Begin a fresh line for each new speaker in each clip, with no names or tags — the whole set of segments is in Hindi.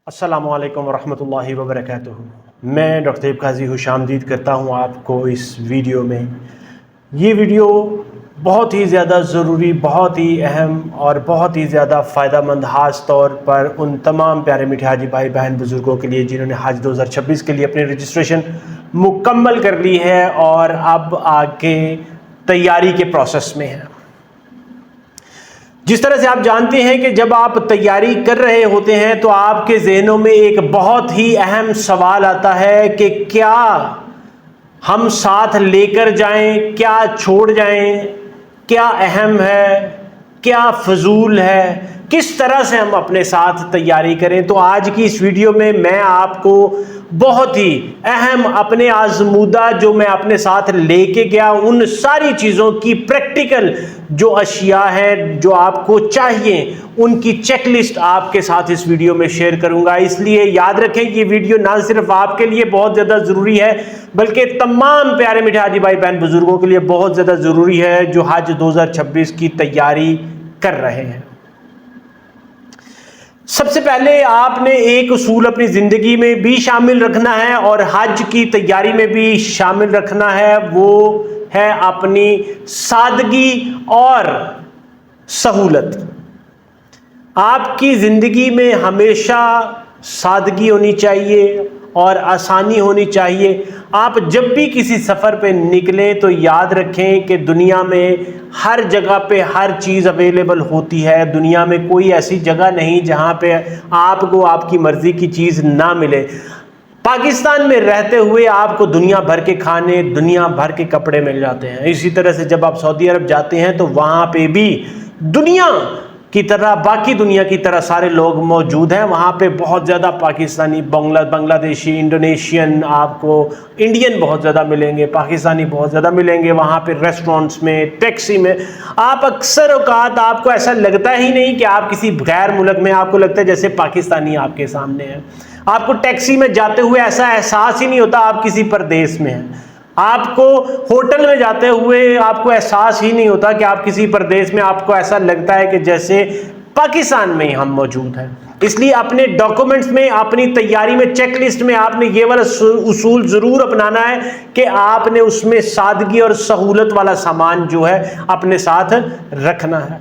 अस्सलामुअलैकुम वरहमतुल्लाहि वबरकातुहू। मैं डॉक्टर तैयब काजी खुशामदीद करता हूँ आपको इस वीडियो में। ये वीडियो बहुत ही ज़्यादा ज़रूरी, बहुत ही अहम और बहुत ही ज़्यादा फ़ायदेमंद ख़ास तौर पर उन तमाम प्यारे मीठे हाजी भाई बहन बुज़ुर्गों के लिए जिन्होंने हज 2026 के लिए अपनी रजिस्ट्रेशन मुकम्मल कर ली है और अब आगे तैयारी के प्रोसेस में है। जिस तरह से आप जानते हैं कि जब आप तैयारी कर रहे होते हैं तो आपके जहनों में एक बहुत ही अहम सवाल आता है कि क्या हम साथ लेकर जाएं, क्या छोड़ जाएं, क्या अहम है, क्या फजूल है, किस तरह से हम अपने साथ तैयारी करें। तो आज की इस वीडियो में मैं आपको बहुत ही अहम अपने आजमूदा जो मैं अपने साथ लेके गया उन सारी चीज़ों की प्रैक्टिकल जो अशिया है जो आपको चाहिए उनकी चेकलिस्ट आपके साथ इस वीडियो में शेयर करूंगा। इसलिए याद रखें कि ये वीडियो ना सिर्फ आपके लिए बहुत ज़्यादा ज़रूरी है बल्कि तमाम प्यारे मीठे हाजी भाई बहन बुजुर्गों के लिए बहुत ज़्यादा ज़रूरी है जो हज 2026 की तैयारी कर रहे हैं। सबसे पहले आपने एक उसूल अपनी ज़िंदगी में भी शामिल रखना है और हज की तैयारी में भी शामिल रखना है, वो है अपनी सादगी और सहूलत। आपकी ज़िंदगी में हमेशा सादगी होनी चाहिए और आसानी होनी चाहिए। आप जब भी किसी सफ़र पे निकलें तो याद रखें कि दुनिया में हर जगह पे हर चीज़ अवेलेबल होती है। दुनिया में कोई ऐसी जगह नहीं जहाँ पे आपको आपकी मर्ज़ी की चीज़ ना मिले। पाकिस्तान में रहते हुए आपको दुनिया भर के खाने, दुनिया भर के कपड़े मिल जाते हैं। इसी तरह से जब आप सऊदी अरब जाते हैं तो वहाँ पे भी दुनिया की तरह, बाकी दुनिया की तरह सारे लोग मौजूद हैं। वहाँ पे बहुत ज़्यादा पाकिस्तानी, बांग्लादेशी, इंडोनेशियन, आपको इंडियन बहुत ज़्यादा मिलेंगे, पाकिस्तानी बहुत ज़्यादा मिलेंगे। वहाँ पे रेस्टोरेंट्स में, टैक्सी में आप अक्सर औकात आपको ऐसा लगता ही नहीं कि आप किसी गैर मुल्क में, आपको लगता है जैसे पाकिस्तानी आपके सामने है। आपको टैक्सी में जाते हुए ऐसा एहसास ही नहीं होता आप किसी परदेश में हैं। आपको होटल में जाते हुए आपको एहसास ही नहीं होता कि आप किसी प्रदेश में, आपको ऐसा लगता है कि जैसे पाकिस्तान में ही हम मौजूद हैं। इसलिए अपने डॉक्यूमेंट्स में, अपनी तैयारी में, चेकलिस्ट में आपने ये वाला उसूल ज़रूर अपनाना है कि आपने उसमें सादगी और सहूलत वाला सामान जो है अपने साथ रखना है।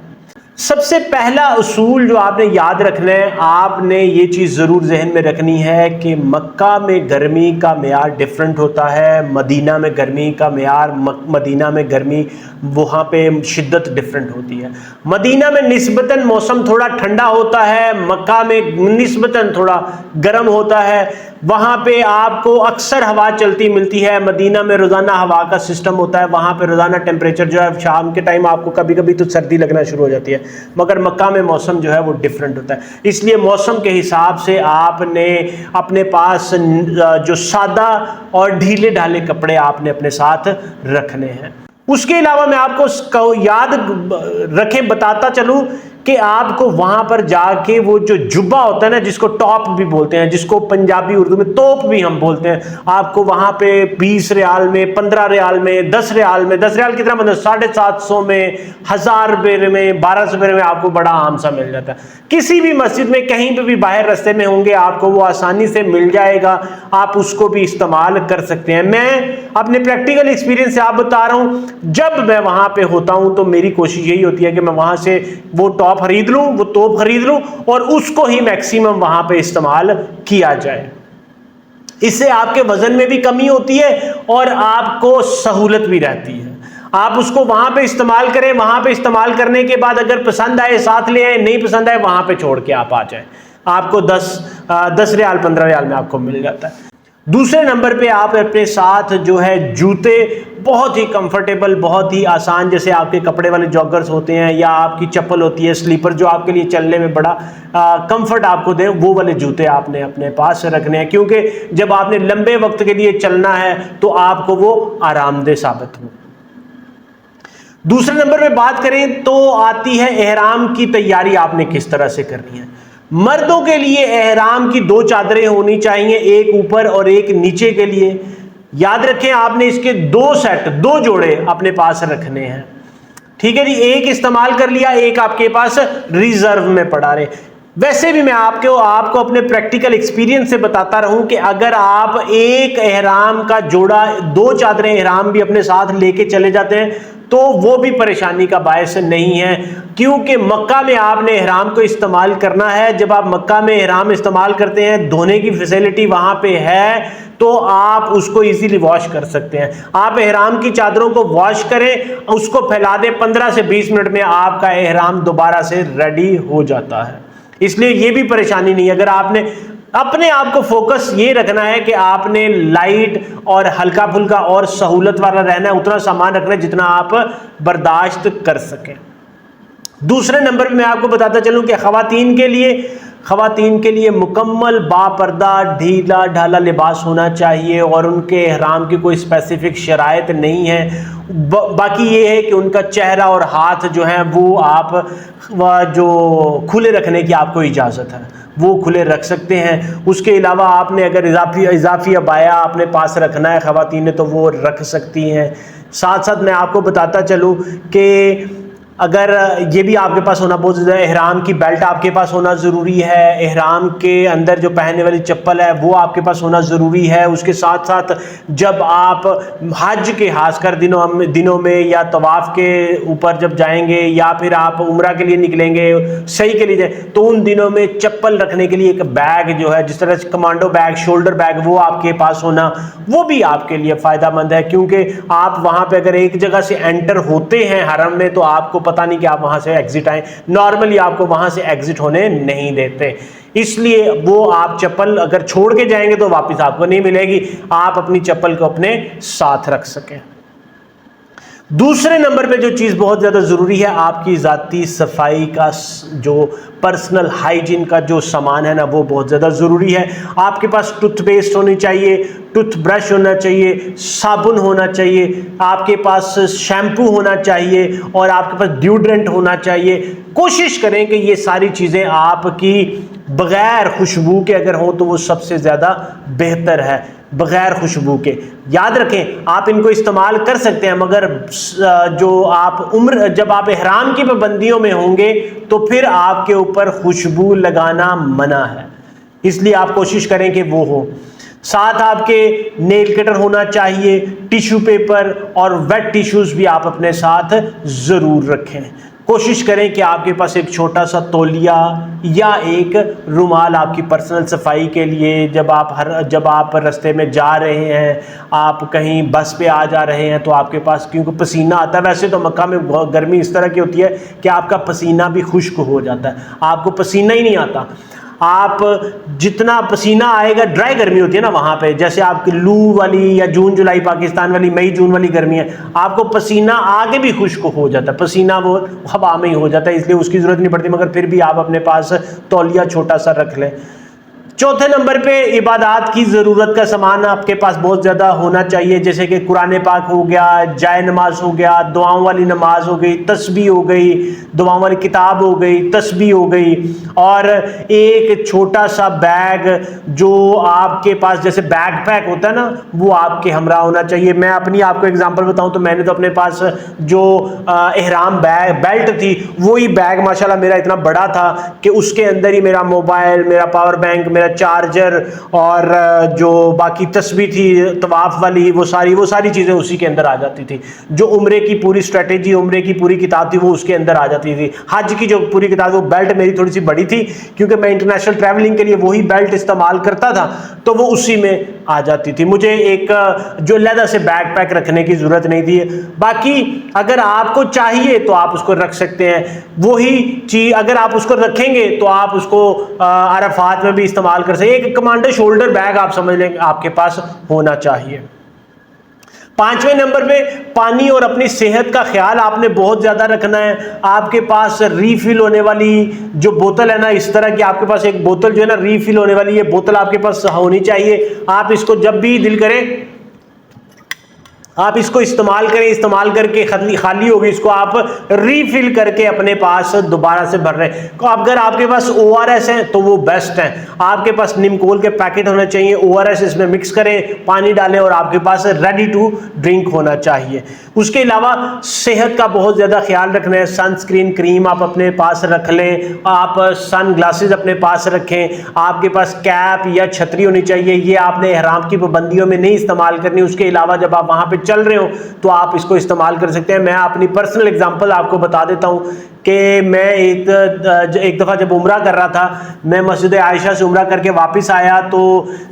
सबसे पहला उसूल जो आपने याद रखना है, आपने ये चीज़ ज़रूर जहन में रखनी है कि मक्का में गर्मी का मेयार डिफरेंट होता है, मदीना में गर्मी का मेयार, मदीना में गर्मी वहाँ पे शिद्दत डिफरेंट होती है। मदीना में निस्बतन मौसम थोड़ा ठंडा होता है, मक्का में निस्बतन थोड़ा गर्म होता है। वहाँ पे आपको अक्सर हवा चलती मिलती है। मदीना में रोज़ाना हवा का सिस्टम होता है। वहाँ पे रोज़ाना टेम्परेचर जो है, शाम के टाइम आपको कभी कभी तो सर्दी लगना शुरू हो जाती है, मगर मक्का में मौसम जो है वो डिफरेंट होता है। इसलिए मौसम के हिसाब से आपने अपने पास जो सादा और ढीले ढाले कपड़े आपने अपने साथ रखने हैं। उसके अलावा मैं आपको याद रखें, बताता चलूँ कि आपको वहाँ पर जाके वो जो जुब्बा होता है ना, जिसको टॉप भी बोलते हैं, जिसको पंजाबी उर्दू में तोप भी हम बोलते हैं, आपको वहाँ पे 20 रियाल में, 15 रियाल में, 10 रियाल में, 10 रियाल कितना मतलब 750 में, 1000 रुपये में, 1200 रुपये में आपको बड़ा आम सा मिल जाता है। किसी भी मस्जिद में कहीं पे भी बाहर रास्ते में होंगे आपको वो आसानी से मिल जाएगा, आप उसको भी इस्तेमाल कर सकते हैं। मैं अपने प्रैक्टिकल एक्सपीरियंस से आप बता रहा हूँ, जब मैं वहाँ पे होता हूँ तो मेरी कोशिश यही होती है कि मैं वहाँ से वो टॉप खरीद लूं, वो तोप खरीद लूं और उसको ही मैक्सिमम वहां पे इस्तेमाल किया जाए। इससे आपके वजन में भी कमी होती है और आपको सहूलत भी रहती है। आप उसको वहां पे इस्तेमाल करें, वहां पे इस्तेमाल करने के बाद अगर पसंद आए साथ ले आए, नहीं पसंद आए वहां पे छोड़ के आप आ जाए। आपको 10 रियाल 15 रियाल में आपको मिल जाता है। दूसरे नंबर पे आप अपने साथ जो है जूते, बहुत ही कंफर्टेबल, बहुत ही आसान, जैसे आपके कपड़े वाले जॉगर्स होते हैं या आपकी चप्पल होती है स्लीपर, जो आपके लिए चलने में बड़ा कंफर्ट आपको दे, वो वाले जूते आपने अपने पास रखने हैं, क्योंकि जब आपने लंबे वक्त के लिए चलना है तो आपको वो आरामदेह साबित हो। दूसरे नंबर पे बात करें तो आती है एहराम की तैयारी आपने किस तरह से करनी है। मर्दों के लिए एहराम की 2 चादरें होनी चाहिए, एक ऊपर और एक नीचे के लिए। याद रखें आपने इसके 2 सेट, 2 जोड़े अपने पास रखने हैं। ठीक है जी, एक इस्तेमाल कर लिया, एक आपके पास रिजर्व में पड़ा रहे। वैसे भी मैं आपको अपने प्रैक्टिकल एक्सपीरियंस से बताता रहूं कि अगर आप एक एहराम का जोड़ा, 2 चादरें एहराम भी अपने साथ लेके चले जाते हैं तो वो भी परेशानी का बायस नहीं है, क्योंकि मक्का में आपने एहराम को इस्तेमाल करना है। जब आप मक्का में एहराम इस्तेमाल करते हैं, धोने की फैसिलिटी वहां पे है, तो आप उसको इजीली वॉश कर सकते हैं। आप एहराम की चादरों को वॉश करें, उसको फैला दें, 15 से 20 मिनट में आपका एहराम दोबारा से रेडी हो जाता है। इसलिए ये भी परेशानी नहीं है। अगर आपने अपने आप को फोकस ये रखना है कि आपने लाइट और हल्का फुल्का और सहूलत वाला रहना है, उतना सामान रखना है जितना आप बर्दाश्त कर सकें। दूसरे नंबर पे मैं आपको बताता चलूं कि ख़वातीन के लिए मुकम्मल बापर्दा ढीला ढाला लिबास होना चाहिए और उनके एहराम की कोई स्पेसिफिक शराइत नहीं है। बाकी ये है कि उनका चेहरा और हाथ जो है वो आप जो खुले रखने की आपको इजाज़त है, वो खुले रख सकते हैं। उसके अलावा आपने अगर इजाफी अबाया अपने पास रखना है ख़वातीन ने तो वो रख सकती हैं। साथ साथ मैं आपको बताता चलूँ कि अगर ये भी आपके पास होना बहुत ज़्यादा, एहराम की बेल्ट आपके पास होना ज़रूरी है, एहराम के अंदर जो पहनने वाली चप्पल है वो आपके पास होना ज़रूरी है। उसके साथ साथ जब आप हज के खासकर दिनों में या तवाफ़ के ऊपर जब जाएंगे या फिर आप उम्रा के लिए निकलेंगे, सही के लिए जाए, तो उन दिनों में चप्पल रखने के लिए एक बैग जो है, जिस तरह से कमांडो बैग, शोल्डर बैग, वो आपके पास होना वो भी आपके लिए फ़ायदेमंद है। क्योंकि आप वहाँ पर अगर एक जगह से एंटर होते हैं हरम में तो आपको पता नहीं कि आप वहां से एग्जिट आए, नॉर्मली आपको वहां से एग्जिट होने नहीं देते, इसलिए वो आप चप्पल अगर छोड़ के जाएंगे तो वापस आपको नहीं मिलेगी, आप अपनी चप्पल को अपने साथ रख सकें। दूसरे नंबर पे जो चीज़ बहुत ज़्यादा ज़रूरी है, आपकी ज़ाती सफाई का जो पर्सनल हाइजीन का जो सामान है ना, वो बहुत ज़्यादा ज़रूरी है। आपके पास टूथपेस्ट होनी चाहिए, टूथब्रश होना चाहिए, साबुन होना चाहिए, आपके पास शैम्पू होना चाहिए और आपके पास डिओड्रेंट होना चाहिए। कोशिश करें कि ये सारी चीज़ें आपकी बग़ैर खुशबू के अगर हो तो वो सबसे ज़्यादा बेहतर है, बग़ैर खुशबू के। याद रखें आप इनको इस्तेमाल कर सकते हैं, मगर जो आप जब आप एहराम की पाबंदियों में होंगे तो फिर आपके ऊपर खुशबू लगाना मना है, इसलिए आप कोशिश करें कि वो हो। साथ आपके नेल कटर होना चाहिए, टिश्यू पेपर और वेट टिश्यूज़ भी आप अपने साथ ज़रूर रखें। कोशिश करें कि आपके पास एक छोटा सा तौलिया या एक रुमाल आपकी पर्सनल सफाई के लिए, जब आप रास्ते में जा रहे हैं, आप कहीं बस पे आ जा रहे हैं तो आपके पास, क्योंकि पसीना आता है, वैसे तो मक्का में गर्मी इस तरह की होती है कि आपका पसीना भी खुश्क हो जाता है, आपको पसीना ही नहीं आता। आप जितना पसीना आएगा, ड्राई गर्मी होती है ना वहाँ पे, जैसे आपकी लू वाली या जून जुलाई पाकिस्तान वाली मई जून वाली गर्मी है, आपको पसीना आगे भी खुश्क हो जाता है, पसीना वो हवा में ही हो जाता है, इसलिए उसकी ज़रूरत नहीं पड़ती, मगर फिर भी आप अपने पास तौलिया छोटा सा रख लें। चौथे नंबर पे इबादत की ज़रूरत का सामान आपके पास बहुत ज़्यादा होना चाहिए, जैसे कि कुरान पाक हो गया, जाय नमाज हो गया, दुआओं वाली नमाज हो गई, तस्बीह हो गई, दुआओं वाली किताब हो गई, तस्बीह हो गई, और एक छोटा सा बैग जो आपके पास जैसे बैग पैक होता है ना, वो आपके हमरा होना चाहिए। मैं अपनी आपको एग्जांपल बताऊं तो मैंने तो अपने पास जो एहराम बेल्ट थी, वही बैग माशाल्लाह मेरा इतना बड़ा था कि उसके अंदर ही मेरा मोबाइल, मेरा पावर बैंक, मेरा चार्जर और जो बाकी तस्बीह थी तवाफ वाली, वो सारी चीज़ें उसी के अंदर आ जाती थी। जो उम्रे की पूरी स्ट्रेटेजी, उम्रे की पूरी किताब थी, वो उसके अंदर आ जाती थी। हज की जो पूरी किताब, वो बेल्ट मेरी थोड़ी सी बड़ी थी क्योंकि मैं इंटरनेशनल ट्रैवलिंग के लिए वही बेल्ट इस्तेमाल करता था, तो वो उसी में आ जाती थी। मुझे एक जो अलग से बैग पैक रखने की ज़रूरत नहीं थी। बाकी अगर आपको चाहिए तो आप उसको रख सकते हैं, वही चीज़ अगर आप उसको रखेंगे तो आप उसको अरफात में भी इस्तेमाल कर सकते। एक कमांडो शोल्डर बैग आप समझ लें आपके पास होना चाहिए। 5वें नंबर पे पानी और अपनी सेहत का ख्याल आपने बहुत ज़्यादा रखना है। आपके पास रीफिल होने वाली जो बोतल है ना, इस तरह की आपके पास एक बोतल जो है ना रीफिल होने वाली, ये बोतल आपके पास होनी चाहिए। आप इसको जब भी दिल करे आप इसको इस्तेमाल करें, इस्तेमाल करके खाली होगी, इसको आप रीफिल करके अपने पास दोबारा से भर रहे हैं। तो अगर आपके पास ORS है तो वो बेस्ट है। आपके पास निमकोल के पैकेट होने चाहिए, ORS इसमें मिक्स करें, पानी डालें और आपके पास रेडी टू ड्रिंक होना चाहिए। उसके अलावा सेहत का बहुत ज़्यादा ख्याल रखना है। सनस्क्रीन क्रीम आप अपने पास रख लें, आप सन ग्लासेस अपने पास रखें, आपके पास कैप या छतरी होनी चाहिए। ये आपने ihram की पाबंदियों में नहीं इस्तेमाल करनी। उसके अलावा जब आप वहाँ पे चल रहे हो तो आप इसको इस्तेमाल कर सकते हैं। मैं अपनी पर्सनल एग्जांपल आपको बता देता हूँ कि मैं एक दफ़ा जब उम्रा कर रहा था, मैं मस्जिद आयशा से उम्रा करके वापस आया तो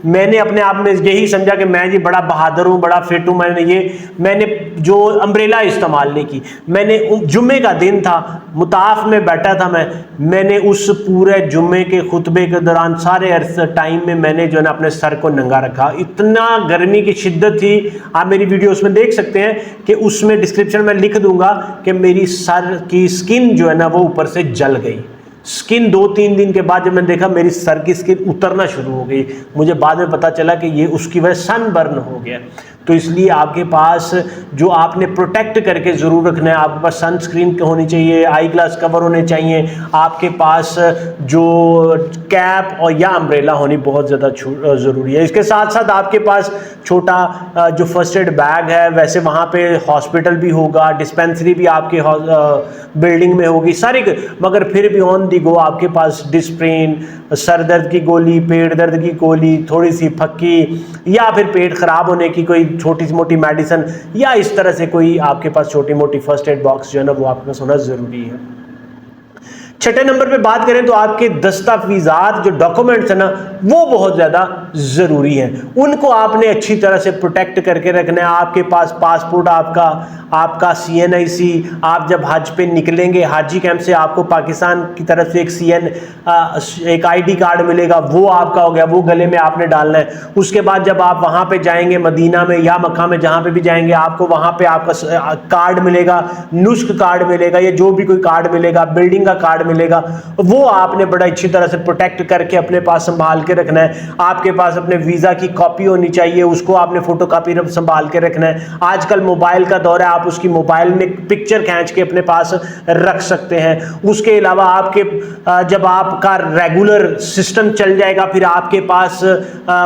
मैंने अपने आप में यही समझा कि मैं जी बड़ा बहादुर हूँ, बड़ा फिट हूँ। मैंने जो अम्ब्रेला इस्तेमाल नहीं की। मैंने जुम्मे का दिन था, मुताफ में बैठा था मैंने उस पूरे जुम्मे के खुतबे के दौरान सारे टाइम में मैंने जो है ना अपने सर को नंगा रखा। इतना गर्मी की शिद्दत थी, आप मेरी वीडियो उसमें देख सकते हैं कि उसमें डिस्क्रिप्शन में लिख दूंगा कि मेरी सर की स्किन जो है ना वो ऊपर से जल गई। स्किन 2-3 दिन के बाद जब मैंने देखा मेरी सर की स्किन उतरना शुरू हो गई, मुझे बाद में पता चला कि ये उसकी वजह सनबर्न हो गया। तो इसलिए आपके पास जो आपने प्रोटेक्ट करके ज़रूर रखना है, आपके पास सनस्क्रीन होनी चाहिए, आई ग्लास कवर होने चाहिए, आपके पास जो कैप और या अम्ब्रेला होनी बहुत ज़्यादा ज़रूरी है। इसके साथ साथ आपके पास छोटा जो फर्स्ट एड बैग है, वैसे वहाँ पे हॉस्पिटल भी होगा, डिस्पेंसरी भी आपके बिल्डिंग में होगी सारी, मगर फिर भी ऑन दी गो आपके पास डिस्प्रिन, सर दर्द की गोली, पेट दर्द की गोली, थोड़ी सी फक्की या फिर पेट ख़राब होने की कोई छोटी सी मोटी मेडिसिन या इस तरह से कोई आपके पास छोटी मोटी फर्स्ट एड बॉक्स जो है ना वो आपके पास होना ज़रूरी है। छठे नंबर पे बात करें तो आपके दस्तावेजात जो डॉक्यूमेंट्स है ना वो बहुत ज़्यादा ज़रूरी हैं, उनको आपने अच्छी तरह से प्रोटेक्ट करके रखना है। आपके पास पासपोर्ट, आपका CNIC, आप जब हज पे निकलेंगे हाजी कैंप से आपको पाकिस्तान की तरफ से एक ID कार्ड मिलेगा, वो आपका हो गया, वो गले में आपने डालना है। उसके बाद जब आप वहाँ पे जाएंगे मदीना में या मक्का में जहाँ पे भी जाएंगे, आपको वहाँ पे आपका कार्ड मिलेगा, नुस्ख कार्ड मिलेगा या जो भी कोई कार्ड मिलेगा, बिल्डिंग का कार्ड मिलेगा, वो आपने बड़ा अच्छी तरह से प्रोटेक्ट करके अपने पास संभाल के रखना है। आपके पास अपने वीजा की कॉपी होनी चाहिए, उसको आपने फोटोकॉपी संभाल के रखना है। आजकल मोबाइल का दौर है, आप उसकी मोबाइल में पिक्चर खींच के अपने पास रख सकते हैं। उसके अलावा आपके जब आपका रेगुलर सिस्टम चल जाएगा, फिर आपके पास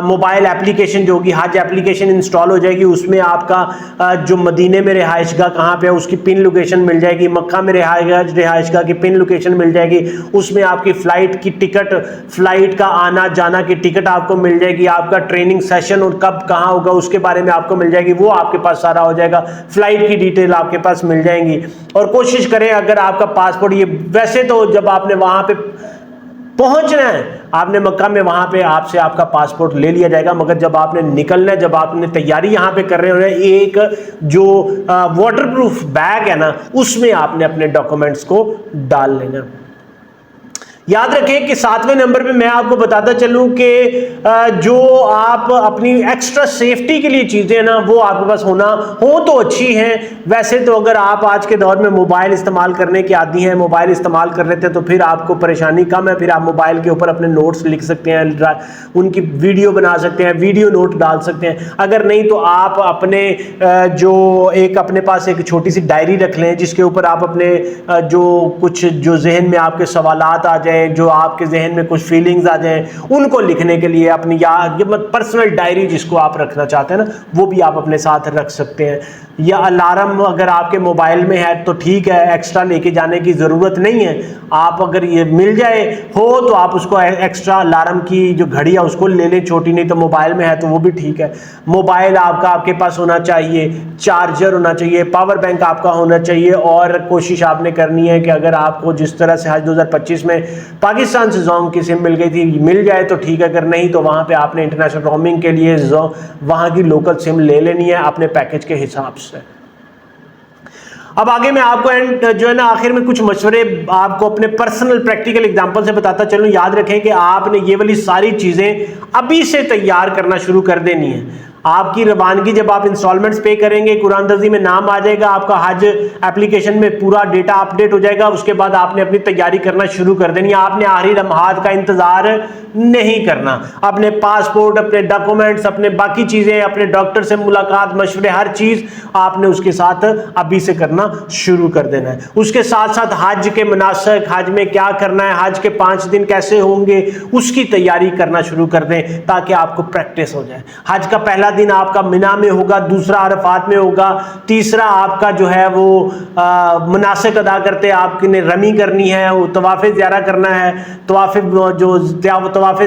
मोबाइल एप्लीकेशन जो होगी, हज एप्लीकेशन इंस्टॉल हो जाएगी, उसमें आपका जो मदीने में रिहाइशगाह कहाँ पे है उसकी पिन लोकेशन मिल जाएगी, मक्का में रिहाइशगाह की पिन लोकेशन मिल जाएगी, उसमें आपकी फ्लाइट का आना जाना की टिकट आपको मिल जाएगी, आपका ट्रेनिंग सेशन और कब कहाँ होगा उसके बारे में आपको मिल जाएगी, वो आपके पास सारा हो जाएगा, फ्लाइट की डिटेल आपके पास मिल जाएंगी। और कोशिश करें अगर आपका पासपोर्ट, ये वैसे तो जब आपने वहाँ पे पहुंचना है, आपने मक्का में वहाँ पे आपसे आपका पासपोर्ट ले लिया जाएगा, मगर जब आपने निकलना है, जब आपने तैयारी यहाँ पे कर रहे हो, एक जो वाटरप्रूफ बैग है ना उसमें आपने अपने डॉक्यूमेंट्स को डाल लेना। याद रखें कि 7वें नंबर पे मैं आपको बताता चलूं कि जो आप अपनी एक्स्ट्रा सेफ्टी के लिए चीज़ें ना वो आपके पास हो तो अच्छी हैं। वैसे तो अगर आप आज के दौर में मोबाइल इस्तेमाल करने के आदी हैं, मोबाइल इस्तेमाल कर लेते हैं, तो फिर आपको परेशानी कम है। फिर आप मोबाइल के ऊपर अपने नोट्स लिख सकते हैं, उनकी वीडियो बना सकते हैं, वीडियो नोट डाल सकते हैं। अगर नहीं तो आप अपने अपने पास एक छोटी सी डायरी रख लें जिसके ऊपर आप अपने जो जहन में आपके सवालात आ जाए, जो आपके जहन में कुछ फीलिंग्स आ जाएं, उनको लिखने के लिए अपनी पर्सनल डायरी जिसको आप रखना चाहते हैं ना वो भी आप अपने साथ रख सकते हैं। या अलार्म अगर आपके मोबाइल में है तो ठीक है, एक्स्ट्रा लेके जाने की ज़रूरत नहीं है। आप अगर ये मिल जाए तो आप उसको एक्स्ट्रा अलार्म की जो घड़ी है उसको ले लें छोटी, नहीं तो मोबाइल में है तो वो भी ठीक है। मोबाइल आपके पास होना चाहिए, चार्जर होना चाहिए, पावर बैंक आपका होना चाहिए। और कोशिश आपने करनी है कि अगर आपको जिस तरह से हज 2025 में पाकिस्तान से जोम की सिम मिल गई थी, मिल जाए तो ठीक है, अगर नहीं तो वहाँ पे आपने इंटरनेशनल रोमिंग के लिए वहाँ की लोकल सिम ले लेनी है अपने पैकेज के हिसाब से। अब आगे मैं आपको जो है ना आखिर में कुछ मशवरे आपको अपने पर्सनल प्रैक्टिकल एग्जांपल से बताता चलूँ। याद रखें कि आपने ये वाली सारी चीज़ें अभी से तैयार करना शुरू कर देनी है। आपकी रवानगी जब आप इंस्टॉलमेंट्स पे करेंगे, कुरानदर्जी में नाम आ जाएगा, आपका हज एप्लीकेशन में पूरा डेटा अपडेट हो जाएगा, उसके बाद आपने अपनी तैयारी करना शुरू कर देनी है। आपने आखिरी लम्हात का इंतजार नहीं करना। अपने पासपोर्ट, अपने डॉक्यूमेंट्स, अपने बाकी चीजें, अपने डॉक्टर से मुलाकात, मशवरे, हर चीज आपने उसके साथ अभी से करना शुरू कर देना है। उसके साथ साथ हज के मुनासिक, हज में क्या करना है, हज के 5 दिन कैसे होंगे, उसकी तैयारी करना शुरू कर दें ताकि आपको प्रैक्टिस हो जाए। हज का पहला दिन आपका मिना में होगा, दूसरा अरफात में होगा, तीसरा आपका जो है वो मुनासिक अदा करते आपने रमी करनी है, वो तवाफ़े ज़ियारा करना है, तवाफ़े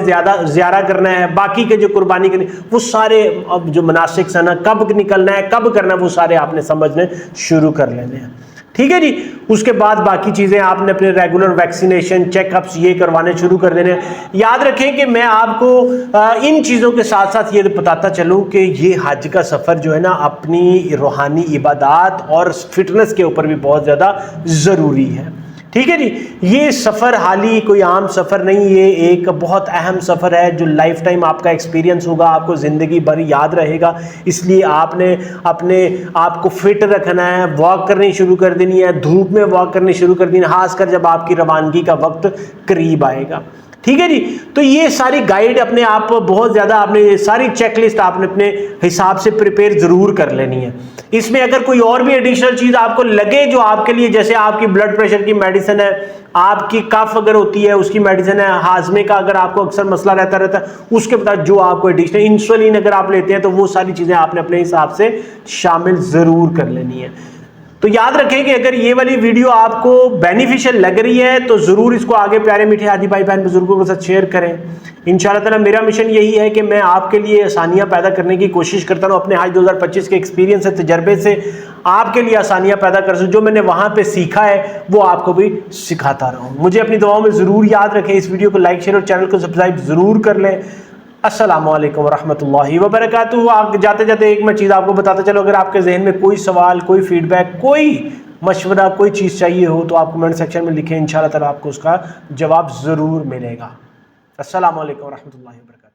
ज़ियारा करना है, बाकी के जो कुर्बानी करनी, वो सारे अब जो मुनासिक से ना कब निकलना है, कब करना है, वो सारे आपने समझने शुरू कर लेने हैं। ठीक है जी। उसके बाद बाकी चीज़ें आपने अपने रेगुलर वैक्सीनेशन, चेकअप्स ये करवाने शुरू कर देने। याद रखें कि मैं आपको इन चीज़ों के साथ साथ ये बताता चलूँ कि ये हज का सफ़र जो है ना अपनी रूहानी इबादत और फिटनेस के ऊपर भी बहुत ज़्यादा ज़रूरी है। ठीक है जी। ये सफ़र हाली कोई आम सफ़र नहीं, ये एक बहुत अहम सफ़र है जो लाइफ टाइम आपका एक्सपीरियंस होगा, आपको ज़िंदगी भर याद रहेगा। इसलिए आपने अपने आप को फिट रखना है, वॉक करनी शुरू कर देनी है, धूप में वॉक करनी शुरू कर देनी है, खासकर जब आपकी रवानगी का वक्त करीब आएगा। ठीक है जी। तो ये सारी गाइड अपने आप बहुत ज़्यादा आपने ये सारी चेकलिस्ट आपने अपने हिसाब से प्रिपेयर ज़रूर कर लेनी है। इसमें अगर कोई और भी एडिशनल चीज़ आपको लगे जो आपके लिए, जैसे आपकी ब्लड प्रेशर की मेडिसिन है, आपकी कफ अगर होती है उसकी मेडिसिन है, हाजमे का अगर आपको अक्सर मसला रहता है उसके बाद जो आपको एडिशनल, इंसुलिन अगर आप लेते हैं तो वो सारी चीज़ें आपने अपने हिसाब से शामिल ज़रूर कर लेनी है। तो याद रखें कि अगर ये वाली वीडियो आपको बेनिफिशियल लग रही है तो ज़रूर इसको आगे प्यारे मीठे हाजी भाई बहन बुजुर्गों के साथ शेयर करें। इंशाअल्लाह ताला मेरा मिशन यही है कि मैं आपके लिए आसानियां पैदा करने की कोशिश करता हूँ, अपने हज 2025 के एक्सपीरियंस से, तजर्बे से आपके लिए आसानियां पैदा कर सकूँ। जो मैंने वहाँ पे सीखा है वो आपको भी सिखाता रहूँ। मुझे अपनी दुआओं में ज़रूर याद रखें। इस वीडियो को लाइक, शेयर और चैनल को सब्सक्राइब ज़रूर कर लें। अस्सलामु अलैकुम वरहमतुल्लाहि वबरकातुहू। आगे जाते जाते एक मैं चीज़ आपको बताता चलो, अगर आपके जहन में कोई सवाल, कोई फीडबैक, कोई मशवरा, कोई चीज़ चाहिए हो तो आप कमेंट सेक्शन में लिखें, इंशाअल्लाह ताला आपको उसका जवाब ज़रूर मिलेगा। अस्सलामु अलैकुम वरहमतुल्लाहि वबरकातुहू।